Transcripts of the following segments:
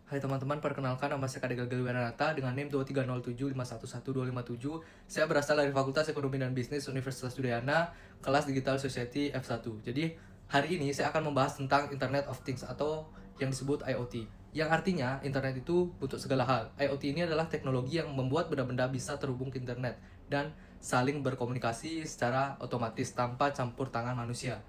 Hai teman-teman, perkenalkan nama saya Kadek Gagal Wiranata dengan NIM 23075112557. Saya berasal dari Fakultas Ekonomi dan Bisnis Universitas Udayana, kelas Digital Society F1. Jadi, hari ini saya akan membahas tentang Internet of Things atau yang disebut IoT. Yang artinya, internet itu untuk segala hal. IoT ini adalah teknologi yang membuat benda-benda bisa terhubung ke internet dan saling berkomunikasi secara otomatis tanpa campur tangan manusia.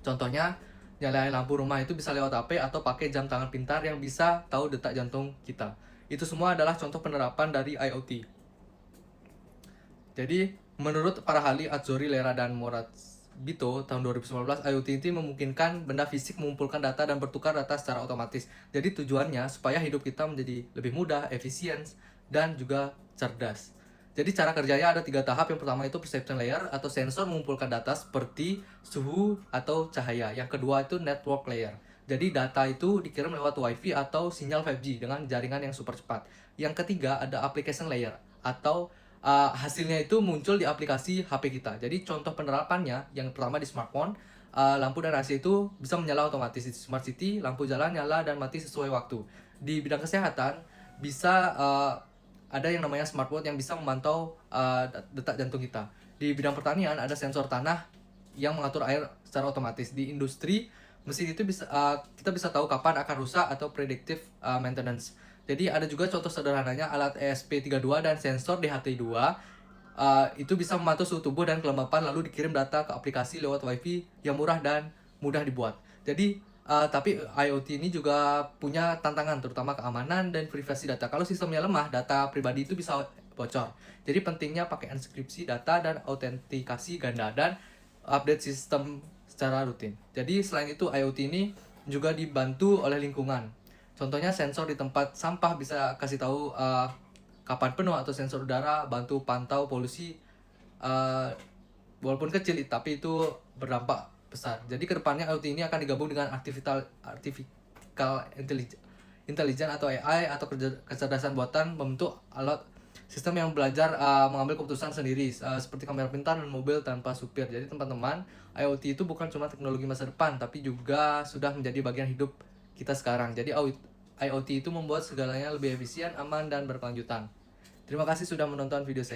Contohnya, nyalain lampu rumah itu bisa lewat HP atau pakai jam tangan pintar yang bisa tahu detak jantung kita. Itu semua adalah contoh penerapan dari IoT. Jadi, menurut para ahli Azzori, Lera, dan Morabito tahun 2019, IoT itu memungkinkan benda fisik mengumpulkan data dan bertukar data secara otomatis. Jadi tujuannya supaya hidup kita menjadi lebih mudah, efisien, dan juga cerdas. Jadi cara kerjanya ada 3 tahap. Yang pertama itu perception layer atau sensor mengumpulkan data seperti suhu atau cahaya. Yang kedua itu network layer. Jadi data itu dikirim lewat WiFi atau sinyal 5G dengan jaringan yang super cepat. Yang ketiga ada application layer atau hasilnya itu muncul di aplikasi HP kita. Jadi contoh penerapannya yang pertama di smartphone, lampu dan AC itu bisa menyala otomatis di smart city, lampu jalan nyala dan mati sesuai waktu. Di bidang kesehatan bisa ada yang namanya smartwatch yang bisa memantau detak jantung kita. Di bidang pertanian ada sensor tanah yang mengatur air secara otomatis. Di industri mesin itu bisa kita bisa tahu kapan akan rusak atau predictive maintenance. Jadi ada juga contoh sederhananya alat ESP32 dan sensor DHT2. Itu bisa memantau suhu tubuh dan kelembapan lalu dikirim data ke aplikasi lewat WiFi yang murah dan mudah dibuat. Jadi tapi IoT ini juga punya tantangan terutama keamanan dan privasi data. Kalau sistemnya lemah, data pribadi itu bisa bocor. Jadi pentingnya pakai enkripsi data dan autentikasi ganda dan update sistem secara rutin. Jadi selain itu IoT ini juga dibantu oleh lingkungan. Contohnya sensor di tempat sampah bisa kasih tahu kapan penuh atau sensor udara bantu pantau polusi uh, walaupun kecil tapi itu berdampak besar. Jadi kedepannya IoT ini akan digabung dengan artificial intelligence atau AI atau kecerdasan buatan membentuk alat sistem yang belajar mengambil keputusan sendiri seperti kamera pintar dan mobil tanpa supir. Jadi teman-teman, IoT itu bukan cuma teknologi masa depan tapi juga sudah menjadi bagian hidup kita sekarang. Jadi IoT itu membuat segalanya lebih efisien, aman, dan berkelanjutan. Terima kasih sudah menonton video saya.